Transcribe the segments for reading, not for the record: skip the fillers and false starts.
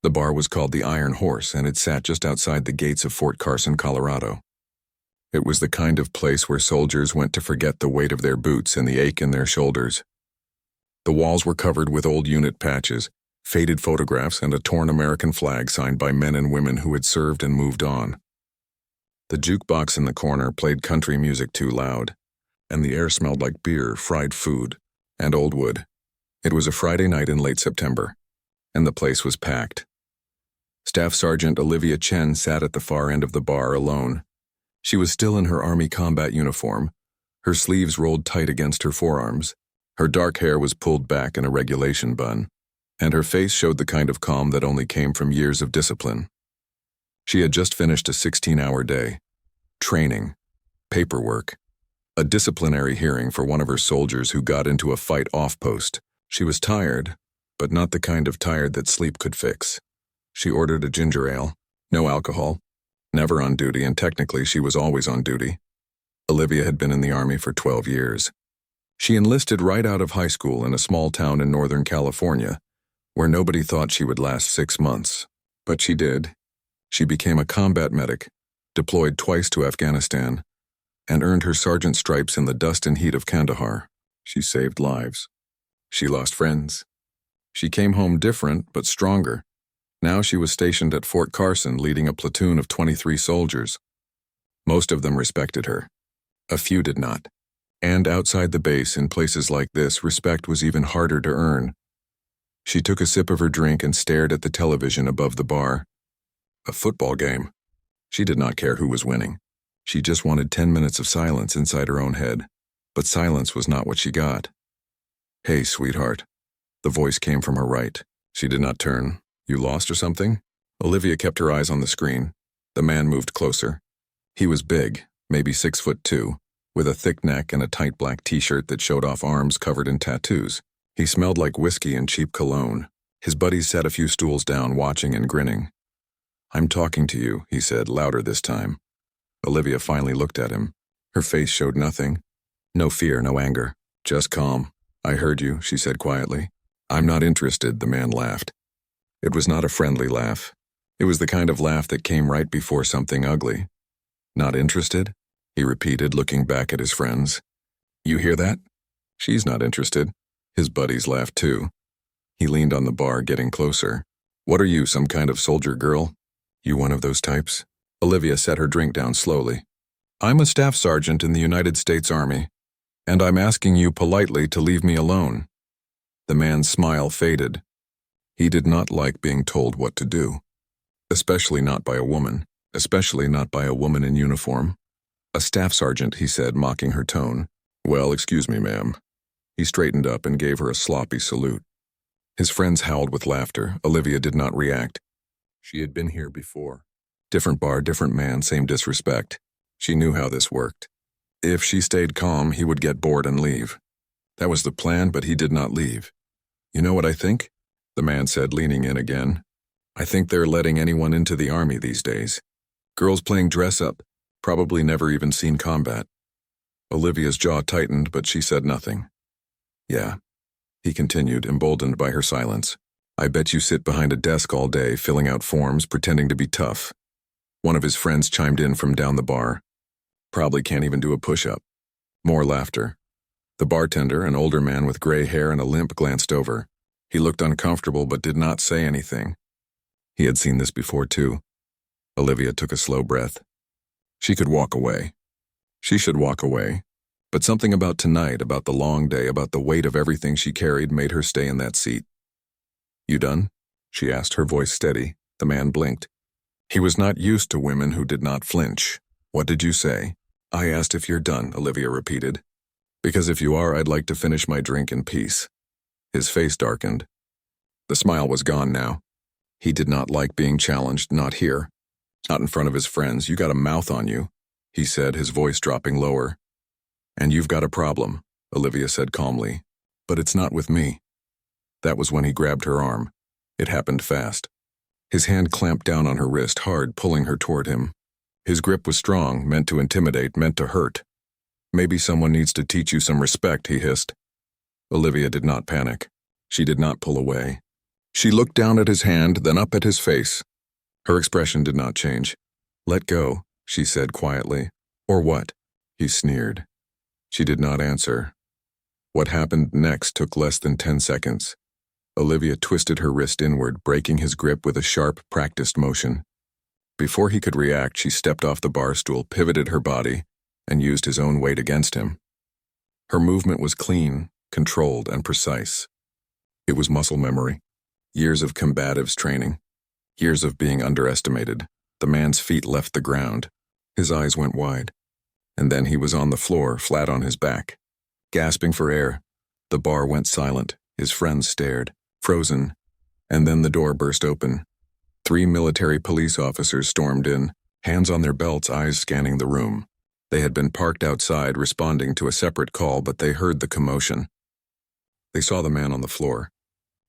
The bar was called the Iron Horse, and it sat just outside the gates of Fort Carson, Colorado. It was the kind of place where soldiers went to forget the weight of their boots and the ache in their shoulders. The walls were covered with old unit patches, faded photographs, and a torn American flag signed by men and women who had served and moved on. The jukebox in the corner played country music too loud, and the air smelled like beer, fried food, and old wood. It was a Friday night in late September, and the place was packed. Staff Sergeant Olivia Chen sat at the far end of the bar alone. She was still in her Army combat uniform, her sleeves rolled tight against her forearms, her dark hair was pulled back in a regulation bun, and her face showed the kind of calm that only came from years of discipline. She had just finished a 16-hour day. Training, paperwork, a disciplinary hearing for one of her soldiers who got into a fight off-post. She was tired, but not the kind of tired that sleep could fix. She ordered a ginger ale, no alcohol, never on duty, and technically she was always on duty. Olivia had been in the Army for 12 years. She enlisted right out of high school in a small town in Northern California, where nobody thought she would last 6 months. But she did. She became a combat medic, deployed twice to Afghanistan, and earned her sergeant stripes in the dust and heat of Kandahar. She saved lives. She lost friends. She came home different, but stronger. Now she was stationed at Fort Carson, leading a platoon of 23 soldiers. Most of them respected her. A few did not. And outside the base, in places like this, respect was even harder to earn. She took a sip of her drink and stared at the television above the bar. A football game. She did not care who was winning. She just wanted 10 minutes of silence inside her own head. But silence was not what she got. "Hey, sweetheart." The voice came from her right. She did not turn. "You lost or something?" Olivia kept her eyes on the screen. The man moved closer. He was big, maybe 6'2", with a thick neck and a tight black t-shirt that showed off arms covered in tattoos. He smelled like whiskey and cheap cologne. His buddies sat a few stools down, watching and grinning. "I'm talking to you," he said, louder this time. Olivia finally looked at him. Her face showed nothing. No fear, no anger. Just calm. "I heard you," she said quietly. "I'm not interested," the man laughed. It was not a friendly laugh. It was the kind of laugh that came right before something ugly. "Not interested?" he repeated, looking back at his friends. "You hear that? She's not interested." His buddies laughed too. He leaned on the bar, getting closer. "What are you, some kind of soldier girl? You one of those types?" Olivia set her drink down slowly. "I'm a staff sergeant in the United States Army, and I'm asking you politely to leave me alone." The man's smile faded. He did not like being told what to do. Especially not by a woman. Especially not by a woman in uniform. "A staff sergeant," he said, mocking her tone. "Well, excuse me, ma'am." He straightened up and gave her a sloppy salute. His friends howled with laughter. Olivia did not react. She had been here before. Different bar, different man, same disrespect. She knew how this worked. If she stayed calm, he would get bored and leave. That was the plan, but he did not leave. "You know what I think?" the man said, leaning in again. "I think they're letting anyone into the Army these days. Girls playing dress-up, probably never even seen combat." Olivia's jaw tightened, but she said nothing. "Yeah," he continued, emboldened by her silence. "I bet you sit behind a desk all day, filling out forms, pretending to be tough." One of his friends chimed in from down the bar. "Probably can't even do a push-up." More laughter. The bartender, an older man with gray hair and a limp, glanced over. He looked uncomfortable but did not say anything. He had seen this before too. Olivia took a slow breath. She could walk away. She should walk away. But something about tonight, about the long day, about the weight of everything she carried made her stay in that seat. "You done?" she asked, her voice steady. The man blinked. He was not used to women who did not flinch. "What did you say?" "I asked if you're done," Olivia repeated. "Because if you are, I'd like to finish my drink in peace." His face darkened. The smile was gone now. He did not like being challenged, not here. Not in front of his friends. "You got a mouth on you," he said, his voice dropping lower. "And you've got a problem," Olivia said calmly. "But it's not with me." That was when he grabbed her arm. It happened fast. His hand clamped down on her wrist, hard, pulling her toward him. His grip was strong, meant to intimidate, meant to hurt. "Maybe someone needs to teach you some respect," he hissed. Olivia did not panic. She did not pull away. She looked down at his hand, then up at his face. Her expression did not change. "Let go," she said quietly. "Or what?" He sneered. She did not answer. What happened next took less than 10 seconds. Olivia twisted her wrist inward, breaking his grip with a sharp, practiced motion. Before he could react, she stepped off the bar stool, pivoted her body, and used his own weight against him. Her movement was clean, controlled, and precise. It was muscle memory. Years of combatives training. Years of being underestimated. The man's feet left the ground. His eyes went wide. And then he was on the floor, flat on his back. Gasping for air, the bar went silent. His friends stared, frozen. And then the door burst open. 3 military police officers stormed in, hands on their belts, eyes scanning the room. They had been parked outside, responding to a separate call, but they heard the commotion. They saw the man on the floor.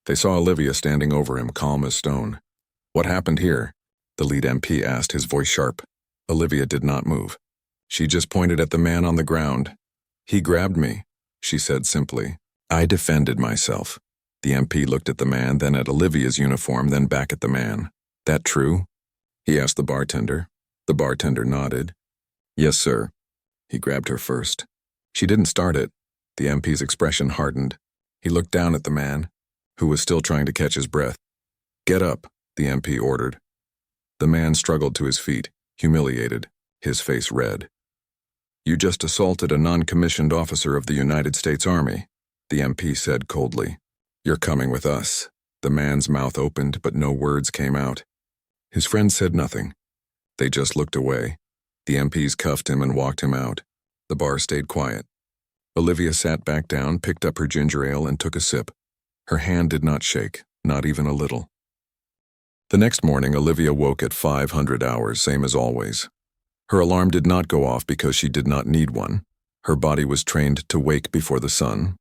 They saw Olivia standing over him, calm as stone. "What happened here?" the lead MP asked, his voice sharp. Olivia did not move. She just pointed at the man on the ground. "He grabbed me," she said simply. "I defended myself." The MP looked at the man, then at Olivia's uniform, then back at the man. "That true?" he asked the bartender. The bartender nodded. "Yes, sir." He grabbed her first. She didn't start it. The MP's expression hardened. He looked down at the man, who was still trying to catch his breath. "Get up," the MP ordered. The man struggled to his feet, humiliated, his face red. "You just assaulted a non-commissioned officer of the United States Army," the MP said coldly. "You're coming with us." The man's mouth opened, but no words came out. His friends said nothing. They just looked away. The MPs cuffed him and walked him out. The bar stayed quiet. Olivia sat back down, picked up her ginger ale, and took a sip. Her hand did not shake, not even a little. The next morning, Olivia woke at 500 hours, same as always. Her alarm did not go off because she did not need one. Her body was trained to wake before the sun.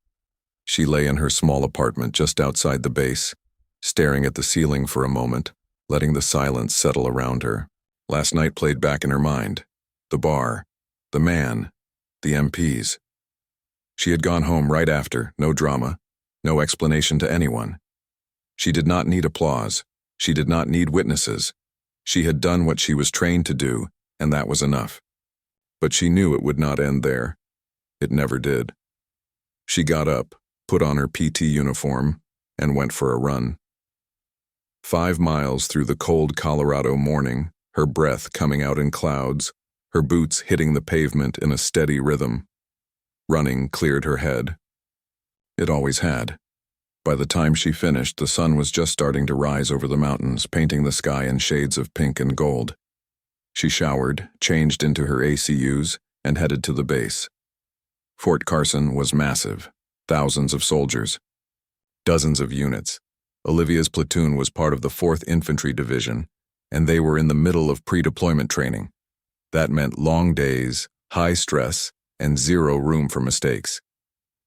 She lay in her small apartment just outside the base, staring at the ceiling for a moment, letting the silence settle around her. Last night played back in her mind. The bar, the man, the MPs. She had gone home right after, no drama, no explanation to anyone. She did not need applause. She did not need witnesses. She had done what she was trained to do, and that was enough. But she knew it would not end there. It never did. She got up, put on her PT uniform, and went for a run. 5 miles through the cold Colorado morning, her breath coming out in clouds, her boots hitting the pavement in a steady rhythm. Running cleared her head. It always had. By the time she finished, the sun was just starting to rise over the mountains, painting the sky in shades of pink and gold. She showered, changed into her ACUs, and headed to the base. Fort Carson was massive. Thousands of soldiers. Dozens of units. Olivia's platoon was part of the 4th Infantry Division, and they were in the middle of pre-deployment training. That meant long days, high stress, and zero room for mistakes.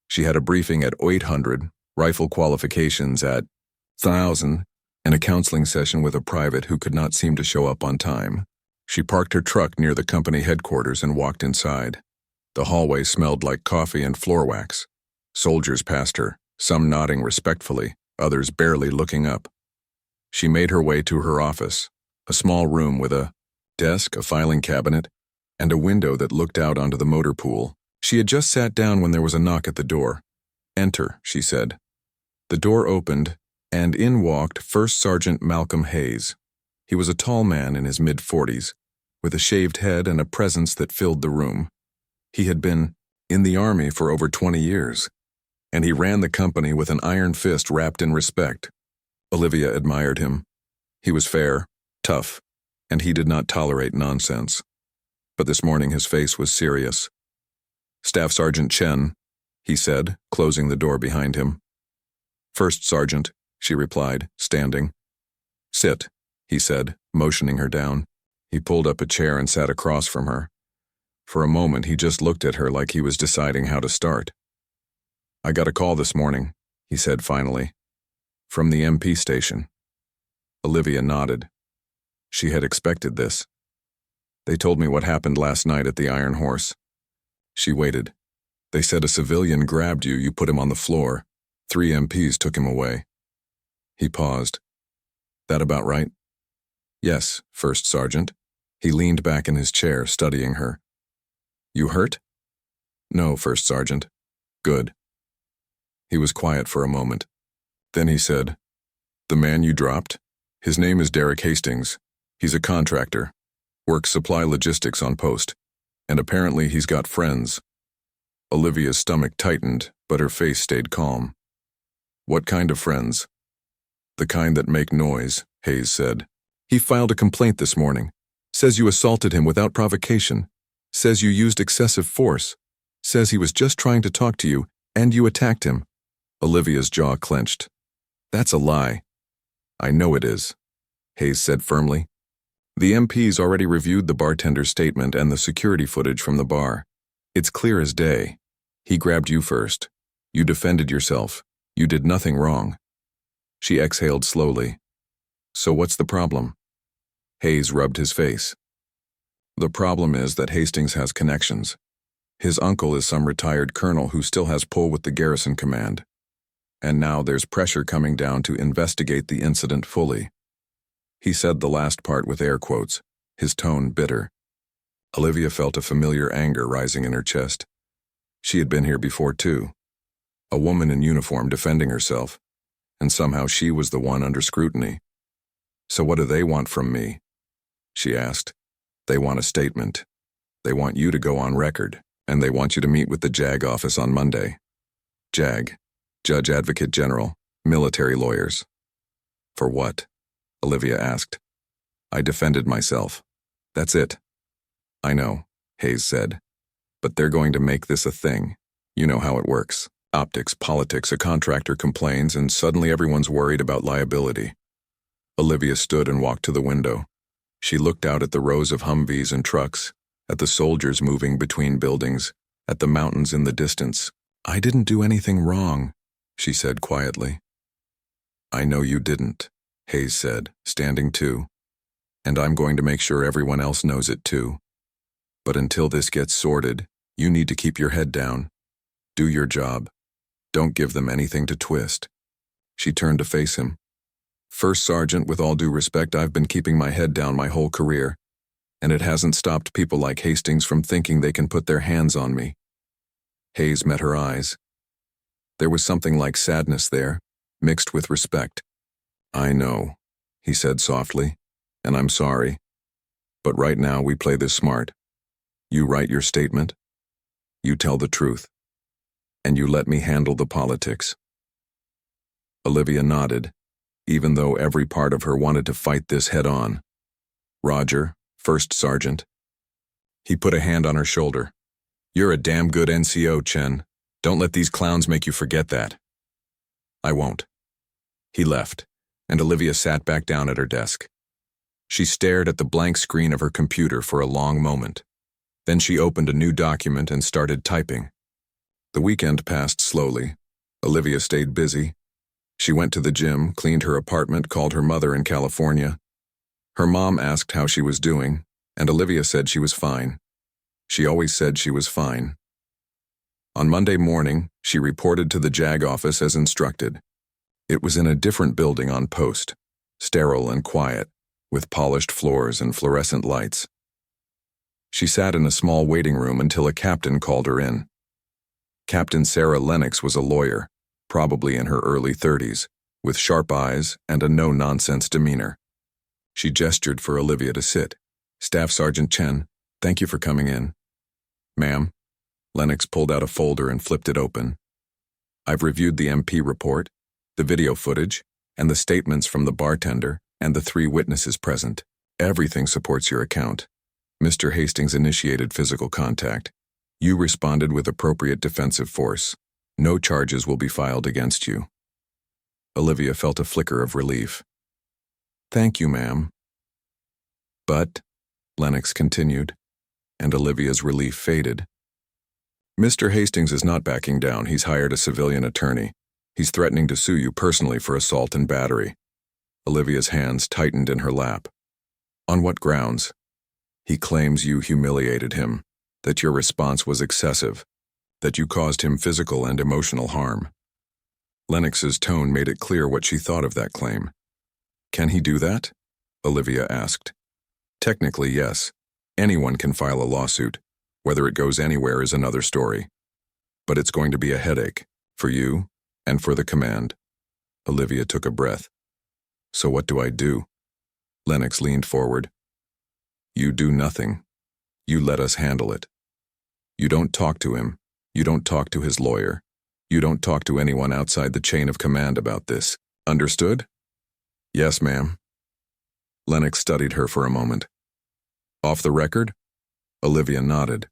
She had a briefing at 800, rifle qualifications at 1,000, and a counseling session with a private who could not seem to show up on time. She parked her truck near the company headquarters and walked inside. The hallway smelled like coffee and floor wax. Soldiers passed her, some nodding respectfully, others barely looking up. She made her way to her office, a small room with a desk, a filing cabinet, and a window that looked out onto the motor pool. She had just sat down when there was a knock at the door. "Enter," she said. The door opened, and in walked First Sergeant Malcolm Hayes. He was a tall man in his mid-40s, with a shaved head and a presence that filled the room. He had been in the Army for over 20 years, and he ran the company with an iron fist wrapped in respect. Olivia admired him. He was fair, tough, and he did not tolerate nonsense. But this morning his face was serious. "Staff Sergeant Chen," he said, closing the door behind him. "First Sergeant," she replied, standing. "Sit," he said, motioning her down. He pulled up a chair and sat across from her. For a moment he just looked at her like he was deciding how to start. "I got a call this morning," he said finally. "From the MP station." Olivia nodded. She had expected this. "They told me what happened last night at the Iron Horse." She waited. "They said a civilian grabbed you, you put him on the floor. 3 MPs took him away." He paused. That about right? Yes, First Sergeant. He leaned back in his chair, studying her. You hurt? No, First Sergeant. Good. He was quiet for a moment. Then he said, The man you dropped? His name is Derek Hastings. He's a contractor. Works supply logistics on post. And apparently he's got friends. Olivia's stomach tightened, but her face stayed calm. What kind of friends? The kind that make noise, Hayes said. He filed a complaint this morning. Says you assaulted him without provocation. Says you used excessive force. Says he was just trying to talk to you, and you attacked him. Olivia's jaw clenched. That's a lie. I know it is, Hayes said firmly. The MP's already reviewed the bartender's statement and the security footage from the bar. It's clear as day. He grabbed you first. You defended yourself. You did nothing wrong. She exhaled slowly. So what's the problem? Hayes rubbed his face. The problem is that Hastings has connections. His uncle is some retired colonel who still has pull with the garrison command. And now there's pressure coming down to investigate the incident fully. He said the last part with air quotes, his tone bitter. Olivia felt a familiar anger rising in her chest. She had been here before too. A woman in uniform defending herself, and somehow she was the one under scrutiny. So what do they want from me? She asked. They want a statement. They want you to go on record, and they want you to meet with the JAG office on Monday. JAG, Judge Advocate General, military lawyers. For what? Olivia asked. I defended myself. That's it. I know, Hayes said. But they're going to make this a thing. You know how it works. Optics, politics, a contractor complains, and suddenly everyone's worried about liability. Olivia stood and walked to the window. She looked out at the rows of Humvees and trucks, at the soldiers moving between buildings, at the mountains in the distance. I didn't do anything wrong, she said quietly. I know you didn't, Hayes said, standing too. And I'm going to make sure everyone else knows it too. But until this gets sorted, you need to keep your head down. Do your job. Don't give them anything to twist. She turned to face him. First Sergeant, with all due respect, I've been keeping my head down my whole career, and it hasn't stopped people like Hastings from thinking they can put their hands on me. Hayes met her eyes. There was something like sadness there, mixed with respect. I know, he said softly, and I'm sorry. But right now we play this smart. You write your statement, you tell the truth, and you let me handle the politics. Olivia nodded, even though every part of her wanted to fight this head on. Roger, First Sergeant. He put a hand on her shoulder. You're a damn good NCO, Chen. Don't let these clowns make you forget that. I won't. He left, and Olivia sat back down at her desk. She stared at the blank screen of her computer for a long moment. Then she opened a new document and started typing. The weekend passed slowly. Olivia stayed busy. She went to the gym, cleaned her apartment, called her mother in California. Her mom asked how she was doing, and Olivia said she was fine. She always said she was fine. On Monday morning, she reported to the JAG office as instructed. It was in a different building on post, sterile and quiet, with polished floors and fluorescent lights. She sat in a small waiting room until a captain called her in. Captain Sarah Lennox was a lawyer, probably in her early 30s, with sharp eyes and a no-nonsense demeanor. She gestured for Olivia to sit. Staff Sergeant Chen, thank you for coming in. Ma'am. Lennox pulled out a folder and flipped it open. I've reviewed the MP report, the video footage, and the statements from the bartender and the 3 witnesses present. Everything supports your account. Mr. Hastings initiated physical contact. You responded with appropriate defensive force. No charges will be filed against you. Olivia felt a flicker of relief. Thank you, ma'am. But, Lennox continued, and Olivia's relief faded. Mr. Hastings is not backing down. He's hired a civilian attorney. He's threatening to sue you personally for assault and battery. Olivia's hands tightened in her lap. On what grounds? He claims you humiliated him, that your response was excessive, that you caused him physical and emotional harm. Lennox's tone made it clear what she thought of that claim. Can he do that? Olivia asked. Technically, yes. Anyone can file a lawsuit. Whether it goes anywhere is another story. But it's going to be a headache, for you and for the command. Olivia took a breath. So what do I do? Lennox leaned forward. You do nothing. You let us handle it. You don't talk to him. You don't talk to his lawyer. You don't talk to anyone outside the chain of command about this. Understood? Yes, ma'am. Lennox studied her for a moment. Off the record? Olivia nodded.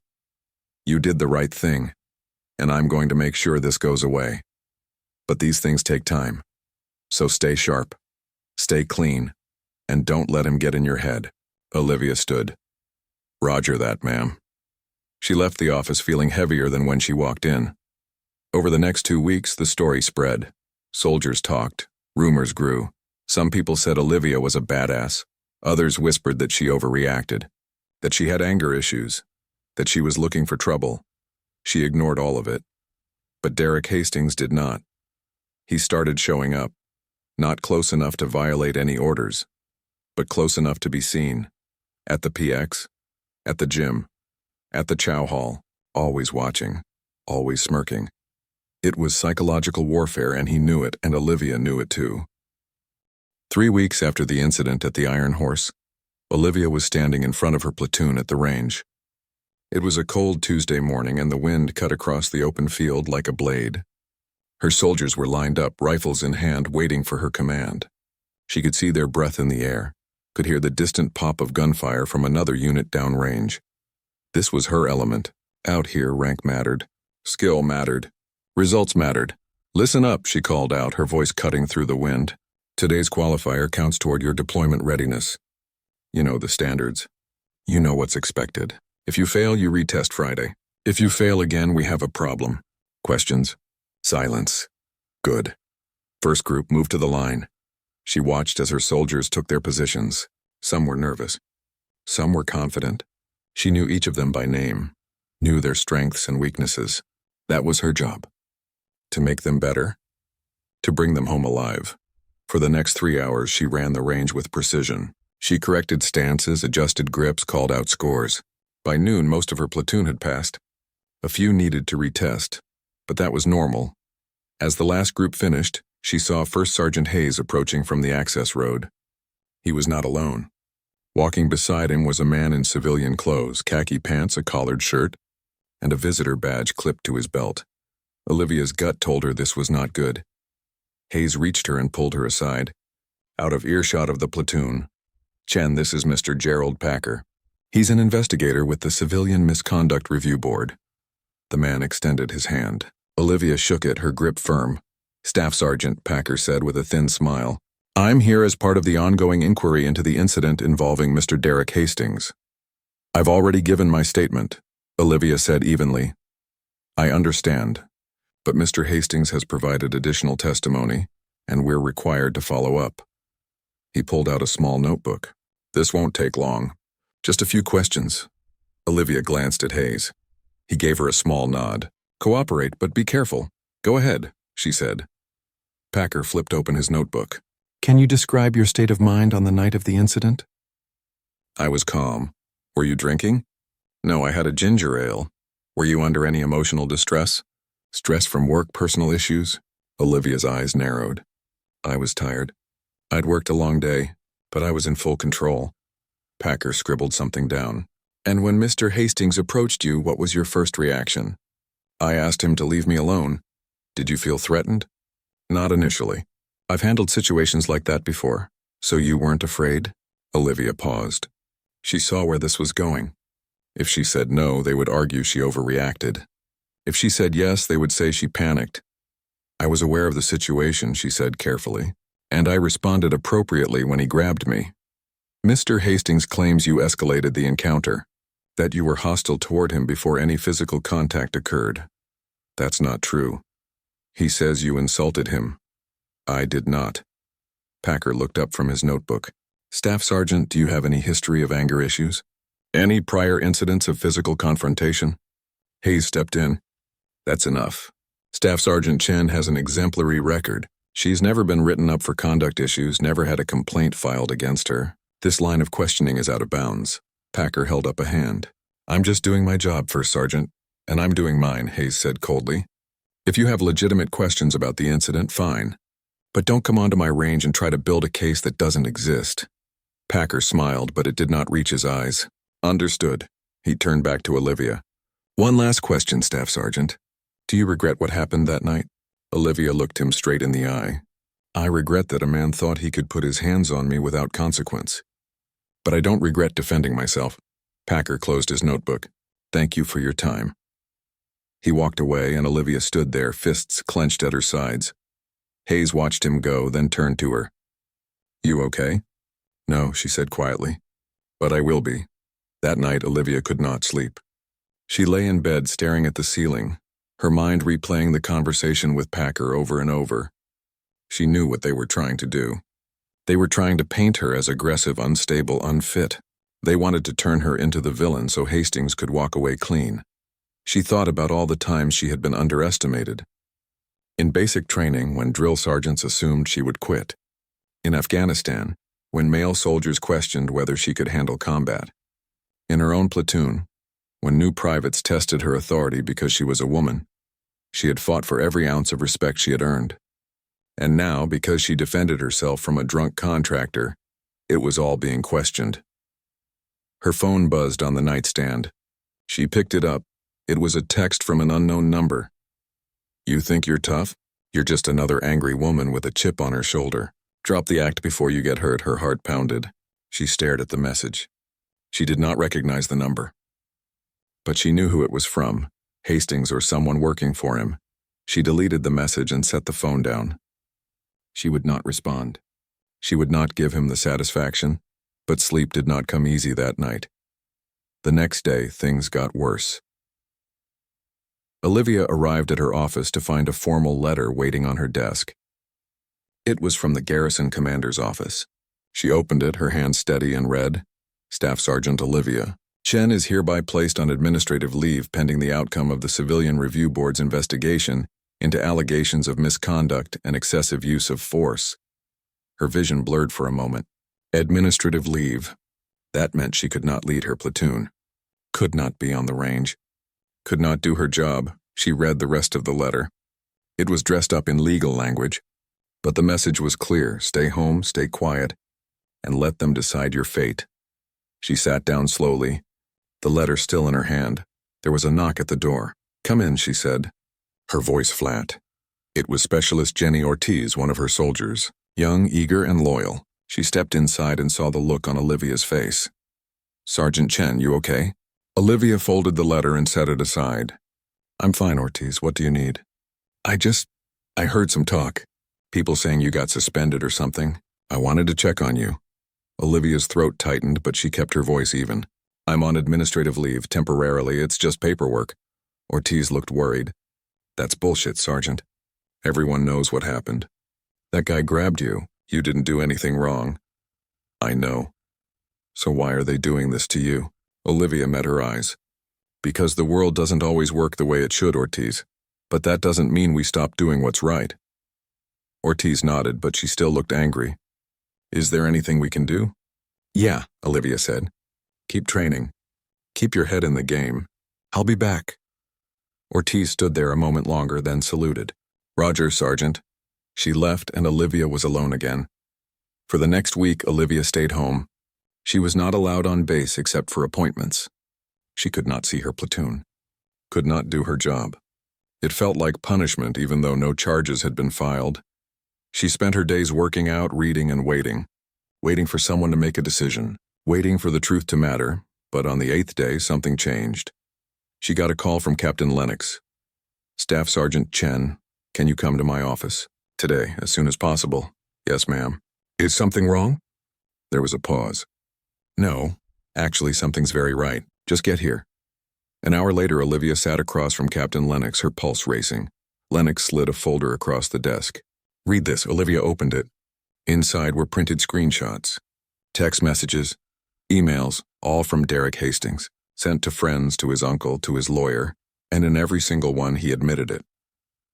You did the right thing, and I'm going to make sure this goes away. But these things take time. So stay sharp, stay clean, and don't let him get in your head. Olivia stood. Roger that, ma'am. She left the office feeling heavier than when she walked in. Over the next 2 weeks, the story spread. Soldiers talked. Rumors grew. Some people said Olivia was a badass. Others whispered that she overreacted, that she had anger issues, that she was looking for trouble. She ignored all of it. But Derek Hastings did not. He started showing up, not close enough to violate any orders, but close enough to be seen. At the PX, at the gym, at the chow hall, always watching, always smirking. It was psychological warfare, and he knew it, and Olivia knew it too. 3 weeks after the incident at the Iron Horse, Olivia was standing in front of her platoon at the range. It was a cold Tuesday morning, and the wind cut across the open field like a blade. Her soldiers were lined up, rifles in hand, waiting for her command. She could see their breath in the air, could hear the distant pop of gunfire from another unit downrange. This was her element. Out here, rank mattered. Skill mattered. Results mattered. Listen up, she called out, her voice cutting through the wind. Today's qualifier counts toward your deployment readiness. You know the standards. You know what's expected. If you fail, you retest Friday. If you fail again, we have a problem. Questions? Silence. Good. First group moved to the line. She watched as her soldiers took their positions. Some were nervous. Some were confident. She knew each of them by name, knew their strengths and weaknesses. That was her job. To make them better. To bring them home alive. For the next 3 hours, she ran the range with precision. She corrected stances, adjusted grips, called out scores. By noon, most of her platoon had passed. A few needed to retest, but that was normal. As the last group finished, she saw First Sergeant Hayes approaching from the access road. He was not alone. Walking beside him was a man in civilian clothes, khaki pants, a collared shirt, and a visitor badge clipped to his belt. Olivia's gut told her this was not good. Hayes reached her and pulled her aside. Out of earshot of the platoon. Chen, this is Mr. Gerald Packer. He's an investigator with the Civilian Misconduct Review Board. The man extended his hand. Olivia shook it, her grip firm. Staff Sergeant, Packer said with a thin smile. I'm here as part of the ongoing inquiry into the incident involving Mr. Derek Hastings. I've already given my statement, Olivia said evenly. I understand, but Mr. Hastings has provided additional testimony, and we're required to follow up. He pulled out a small notebook. This won't take long. Just a few questions. Olivia glanced at Hayes. He gave her a small nod. Cooperate, but be careful. Go ahead, she said. Packer flipped open his notebook. Can you describe your state of mind on the night of the incident? I was calm. Were you drinking? No, I had a ginger ale. Were you under any emotional distress? Stress from work, personal issues? Olivia's eyes narrowed. I was tired. I'd worked a long day, but I was in full control. Packer scribbled something down. And when Mr. Hastings approached you, what was your first reaction? I asked him to leave me alone. Did you feel threatened? Not initially. I've handled situations like that before. So you weren't afraid? Olivia paused. She saw where this was going. If she said no, they would argue she overreacted. If she said yes, they would say she panicked. I was aware of the situation, she said carefully, and I responded appropriately when he grabbed me. Mr. Hastings claims you escalated the encounter, that you were hostile toward him before any physical contact occurred. That's not true. He says you insulted him. I did not. Packer looked up from his notebook. Staff Sergeant, do you have any history of anger issues? Any prior incidents of physical confrontation? Hayes stepped in. That's enough. Staff Sergeant Chen has an exemplary record. She's never been written up for conduct issues, never had a complaint filed against her. This line of questioning is out of bounds. Packer held up a hand. I'm just doing my job, First Sergeant. And I'm doing mine, Hayes said coldly. If you have legitimate questions about the incident, fine. But don't come onto my range and try to build a case that doesn't exist. Packer smiled, but it did not reach his eyes. Understood. He turned back to Olivia. One last question, Staff Sergeant. Do you regret what happened that night? Olivia looked him straight in the eye. I regret that a man thought he could put his hands on me without consequence. But I don't regret defending myself. Packer closed his notebook. Thank you for your time. He walked away, and Olivia stood there, fists clenched at her sides. Hayes watched him go, then turned to her. You okay? No, she said quietly. But I will be. That night, Olivia could not sleep. She lay in bed staring at the ceiling, her mind replaying the conversation with Packer over and over. She knew what they were trying to do. They were trying to paint her as aggressive, unstable, unfit. They wanted to turn her into the villain so Hastings could walk away clean. She thought about all the times she had been underestimated. In basic training, when drill sergeants assumed she would quit. In Afghanistan, when male soldiers questioned whether she could handle combat. In her own platoon, when new privates tested her authority because she was a woman. She had fought for every ounce of respect she had earned. And now, because she defended herself from a drunk contractor, it was all being questioned. Her phone buzzed on the nightstand. She picked it up. It was a text from an unknown number. You think you're tough? You're just another angry woman with a chip on her shoulder. Drop the act before you get hurt, her heart pounded. She stared at the message. She did not recognize the number. But she knew who it was from, Hastings or someone working for him. She deleted the message and set the phone down. She would not respond. She would not give him the satisfaction, but sleep did not come easy that night. The next day, things got worse. Olivia arrived at her office to find a formal letter waiting on her desk. It was from the garrison commander's office. She opened it, her hand steady, and read, Staff Sergeant Olivia, Chen is hereby placed on administrative leave pending the outcome of the Civilian Review Board's investigation into allegations of misconduct and excessive use of force. Her vision blurred for a moment. Administrative leave. That meant she could not lead her platoon. Could not be on the range. Could not do her job. She read the rest of the letter. It was dressed up in legal language, but the message was clear: stay home, stay quiet, and let them decide your fate. She sat down slowly, the letter still in her hand. There was a knock at the door. Come in, she said, her voice flat. It was Specialist Jenny Ortiz, one of her soldiers, young, eager, and loyal. She stepped inside and saw the look on Olivia's face. Sergeant Chen, you okay? Olivia folded the letter and set it aside. I'm fine, Ortiz. What do you need? I heard some talk. People saying you got suspended or something. I wanted to check on you. Olivia's throat tightened, but she kept her voice even. I'm on administrative leave, temporarily. It's just paperwork. Ortiz looked worried. That's bullshit, Sergeant. Everyone knows what happened. That guy grabbed you. You didn't do anything wrong. I know. So why are they doing this to you? Olivia met her eyes. Because the world doesn't always work the way it should, Ortiz. But that doesn't mean we stop doing what's right. Ortiz nodded, but she still looked angry. Is there anything we can do? Yeah, Olivia said. Keep training. Keep your head in the game. I'll be back. Ortiz stood there a moment longer, then saluted. Roger, Sergeant. She left, and Olivia was alone again. For the next week, Olivia stayed home. She was not allowed on base except for appointments. She could not see her platoon. Could not do her job. It felt like punishment, even though no charges had been filed. She spent her days working out, reading, and waiting. Waiting for someone to make a decision. Waiting for the truth to matter. But on the 8th day, something changed. She got a call from Captain Lennox. Staff Sergeant Chen, can you come to my office? Today, as soon as possible. Yes, ma'am. Is something wrong? There was a pause. No, actually something's very right. Just get here. An hour later, Olivia sat across from Captain Lennox, her pulse racing. Lennox slid a folder across the desk. Read this. Olivia opened it. Inside were printed screenshots. Text messages, emails, all from Derek Hastings, sent to friends, to his uncle, to his lawyer, and in every single one he admitted it.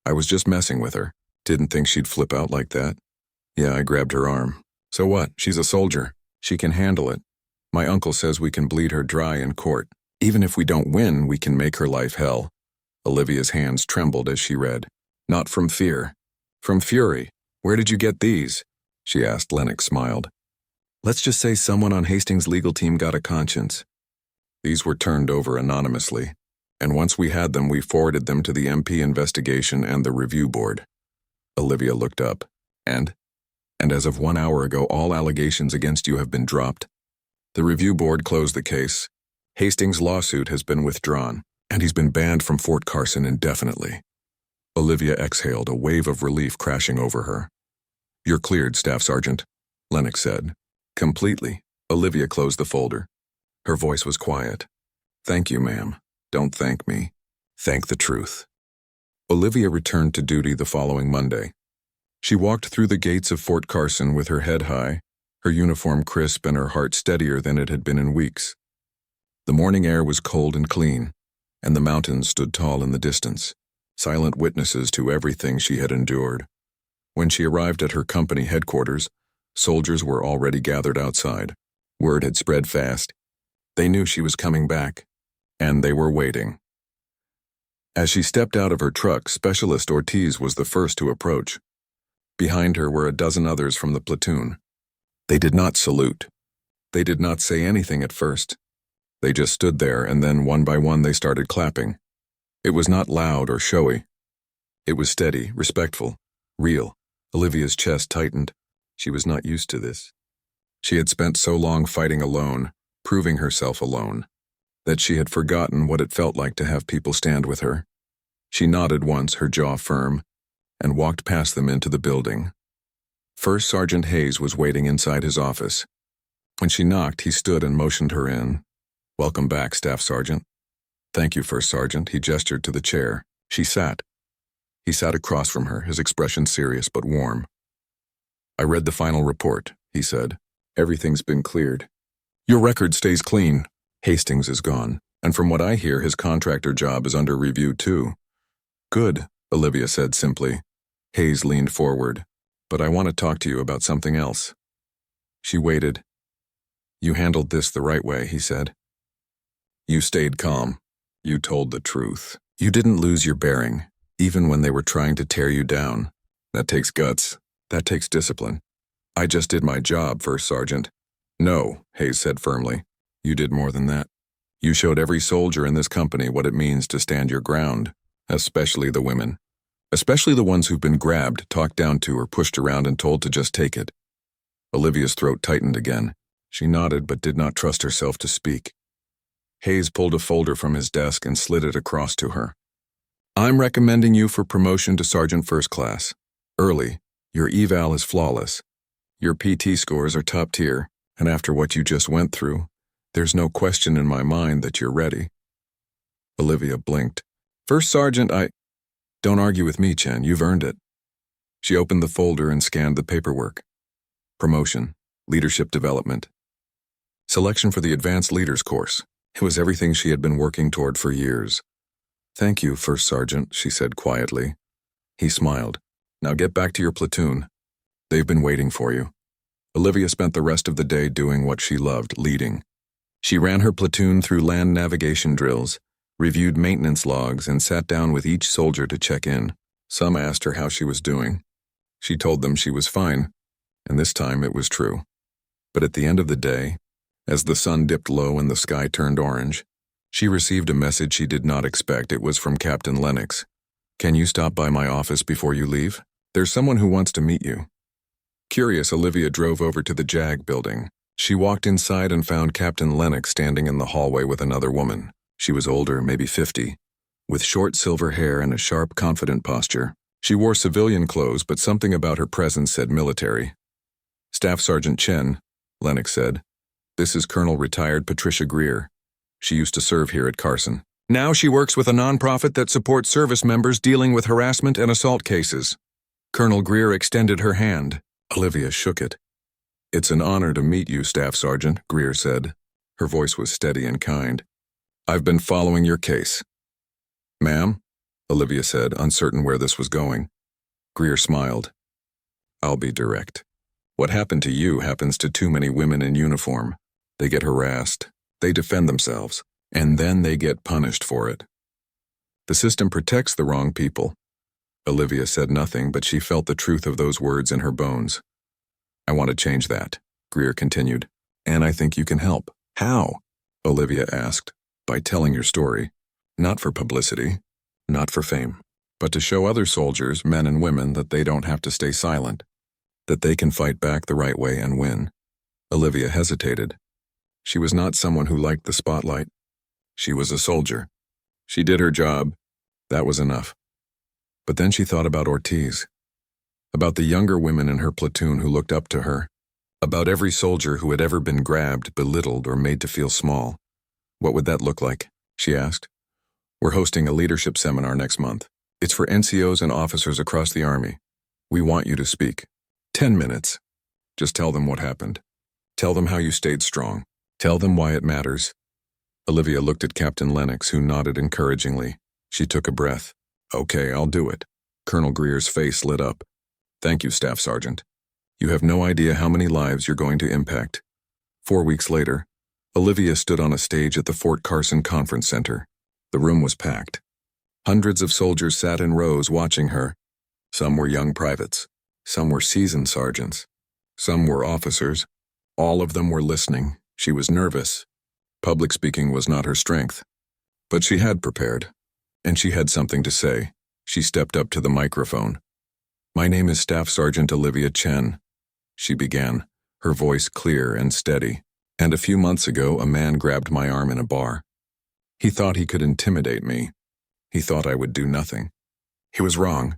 I was just messing with her. Didn't think she'd flip out like that. Yeah, I grabbed her arm. So what? She's a soldier. She can handle it. My uncle says we can bleed her dry in court. Even if we don't win, we can make her life hell. Olivia's hands trembled as she read. Not from fear. From fury. Where did you get these? She asked. Lennox smiled. Let's just say someone on Hastings' legal team got a conscience. These were turned over anonymously, and once we had them, we forwarded them to the MP investigation and the review board. Olivia looked up. And as of 1 hour ago, all allegations against you have been dropped. The review board closed the case. Hastings' lawsuit has been withdrawn, and he's been banned from Fort Carson indefinitely. Olivia exhaled, a wave of relief crashing over her. You're cleared, Staff Sergeant, Lennox said. Completely. Olivia closed the folder. Her voice was quiet. Thank you, ma'am. Don't thank me. Thank the truth. Olivia returned to duty the following Monday. She walked through the gates of Fort Carson with her head high, her uniform crisp and her heart steadier than it had been in weeks. The morning air was cold and clean, and the mountains stood tall in the distance, silent witnesses to everything she had endured. When she arrived at her company headquarters, soldiers were already gathered outside. Word had spread fast. They knew she was coming back, and they were waiting. As she stepped out of her truck, Specialist Ortiz was the first to approach. Behind her were a dozen others from the platoon. They did not salute. They did not say anything at first. They just stood there, and then one by one they started clapping. It was not loud or showy. It was steady, respectful, real. Olivia's chest tightened. She was not used to this. She had spent so long fighting alone, proving herself alone, that she had forgotten what it felt like to have people stand with her. She nodded once, her jaw firm, and walked past them into the building. First Sergeant Hayes was waiting inside his office. When she knocked, he stood and motioned her in. Welcome back, Staff Sergeant. Thank you, First Sergeant. He gestured to the chair. She sat. He sat across from her, his expression serious but warm. I read the final report, he said. Everything's been cleared. Your record stays clean. Hastings is gone, and from what I hear, his contractor job is under review too. Good, Olivia said simply. Hayes leaned forward. But I want to talk to you about something else. She waited. You handled this the right way, he said. You stayed calm. You told the truth. You didn't lose your bearing, even when they were trying to tear you down. That takes guts. That takes discipline. I just did my job, First Sergeant. No, Hayes said firmly. You did more than that. You showed every soldier in this company what it means to stand your ground, especially the women. Especially the ones who've been grabbed, talked down to, or pushed around and told to just take it. Olivia's throat tightened again. She nodded but did not trust herself to speak. Hayes pulled a folder from his desk and slid it across to her. I'm recommending you for promotion to Sergeant First Class. Early. Your eval is flawless. Your PT scores are top tier, and after what you just went through, there's no question in my mind that you're ready. Olivia blinked. First Sergeant, Don't argue with me, Chen. You've earned it. She opened the folder and scanned the paperwork. Promotion. Leadership development. Selection for the Advanced Leaders course. It was everything she had been working toward for years. Thank you, First Sergeant, she said quietly. He smiled. Now get back to your platoon. They've been waiting for you. Olivia spent the rest of the day doing what she loved, leading. She ran her platoon through land navigation drills, reviewed maintenance logs, and sat down with each soldier to check in. Some asked her how she was doing. She told them she was fine, and this time it was true. But at the end of the day, as the sun dipped low and the sky turned orange, she received a message she did not expect. It was from Captain Lennox. Can you stop by my office before you leave? There's someone who wants to meet you. Curious, Olivia drove over to the JAG building. She walked inside and found Captain Lennox standing in the hallway with another woman. She was older, maybe 50, with short silver hair and a sharp, confident posture. She wore civilian clothes, but something about her presence said military. Staff Sergeant Chen, Lennox said. This is Colonel retired Patricia Greer. She used to serve here at Carson. Now she works with a nonprofit that supports service members dealing with harassment and assault cases. Colonel Greer extended her hand. Olivia shook it. It's an honor to meet you, Staff Sergeant, Greer said. Her voice was steady and kind. I've been following your case. Ma'am? Olivia said, uncertain where this was going. Greer smiled. I'll be direct. What happened to you happens to too many women in uniform. They get harassed, they defend themselves, and then they get punished for it. The system protects the wrong people. Olivia said nothing, but she felt the truth of those words in her bones. I want to change that, Greer continued, and I think you can help. How? Olivia asked. By telling your story. Not for publicity, not for fame, but to show other soldiers, men and women, that they don't have to stay silent, that they can fight back the right way and win. Olivia hesitated. She was not someone who liked the spotlight. She was a soldier. She did her job. That was enough. But then she thought about Ortiz, about the younger women in her platoon who looked up to her, about every soldier who had ever been grabbed, belittled, or made to feel small. What would that look like? She asked. We're hosting a leadership seminar next month. It's for NCOs and officers across the Army. We want you to speak. 10 minutes. Just tell them what happened. Tell them how you stayed strong. Tell them why it matters. Olivia looked at Captain Lennox, who nodded encouragingly. She took a breath. Okay, I'll do it. Colonel Greer's face lit up. Thank you, Staff Sergeant. You have no idea how many lives you're going to impact. 4 weeks later, Olivia stood on a stage at the Fort Carson Conference Center. The room was packed. Hundreds of soldiers sat in rows watching her. Some were young privates. Some were seasoned sergeants. Some were officers. All of them were listening. She was nervous. Public speaking was not her strength. But she had prepared. And she had something to say. She stepped up to the microphone. My name is Staff Sergeant Olivia Chen, she began, her voice clear and steady. And a few months ago, a man grabbed my arm in a bar. He thought he could intimidate me. He thought I would do nothing. He was wrong.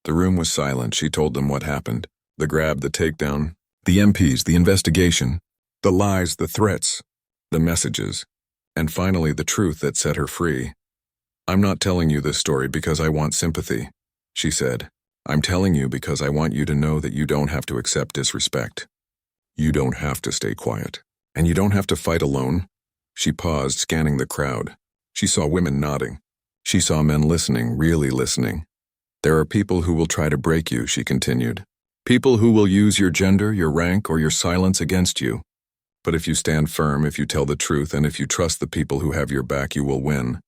The room was silent. She told them what happened. The grab, the takedown, the MPs, the investigation, the lies, the threats, the messages, and finally the truth that set her free. I'm not telling you this story because I want sympathy, she said. I'm telling you because I want you to know that you don't have to accept disrespect. You don't have to stay quiet. And you don't have to fight alone. She paused, scanning the crowd. She saw women nodding. She saw men listening, really listening. There are people who will try to break you, she continued. People who will use your gender, your rank, or your silence against you. But if you stand firm, if you tell the truth, and if you trust the people who have your back, you will win.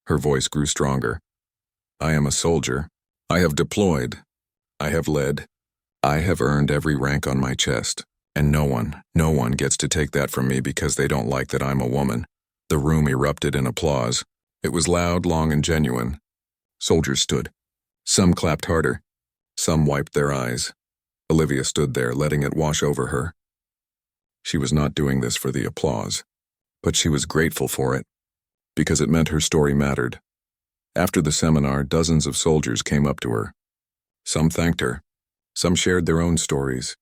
Her voice grew stronger. I am a soldier. I have deployed. I have led. I have earned every rank on my chest. And no one gets to take that from me because they don't like that I'm a woman. The room erupted in applause. It was loud, long, and genuine. Soldiers stood. Some clapped harder. Some wiped their eyes. Olivia stood there, letting it wash over her. She was not doing this for the applause, but she was grateful for it, because it meant her story mattered. After the seminar, dozens of soldiers came up to her. Some thanked her. Some shared their own stories.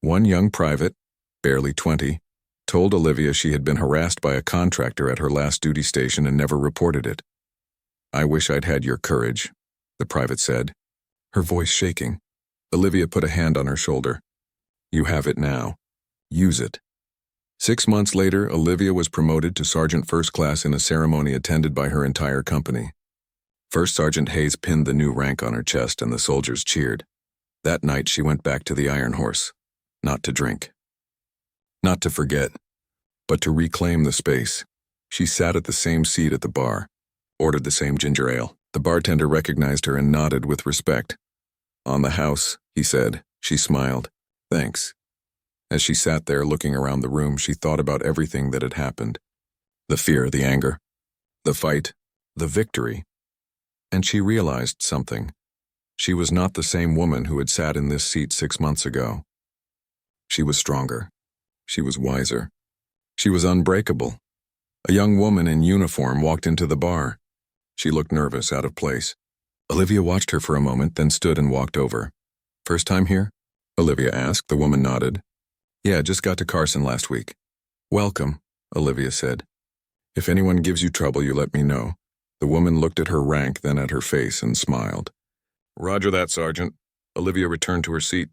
One young private, barely 20, told Olivia she had been harassed by a contractor at her last duty station and never reported it. I wish I'd had your courage, the private said, her voice shaking. Olivia put a hand on her shoulder. You have it now. Use it. 6 months later, Olivia was promoted to Sergeant First Class in a ceremony attended by her entire company. First Sergeant Hayes pinned the new rank on her chest and the soldiers cheered. That night she went back to the Iron Horse, not to drink, not to forget, but to reclaim the space. She sat at the same seat at the bar, ordered the same ginger ale. The bartender recognized her and nodded with respect. On the house, he said. She smiled. Thanks. As she sat there looking around the room, she thought about everything that had happened. The fear, the anger, the fight, the victory. And she realized something. She was not the same woman who had sat in this seat 6 months ago. She was stronger. She was wiser. She was unbreakable. A young woman in uniform walked into the bar. She looked nervous, out of place. Olivia watched her for a moment, then stood and walked over. First time here? Olivia asked. The woman nodded. Yeah, just got to Carson last week. Welcome, Olivia said. If anyone gives you trouble, you let me know. The woman looked at her rank, then at her face, and smiled. Roger that, Sergeant. Olivia returned to her seat.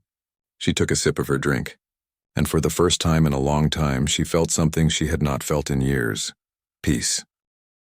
She took a sip of her drink. And for the first time in a long time, she felt something she had not felt in years. Peace.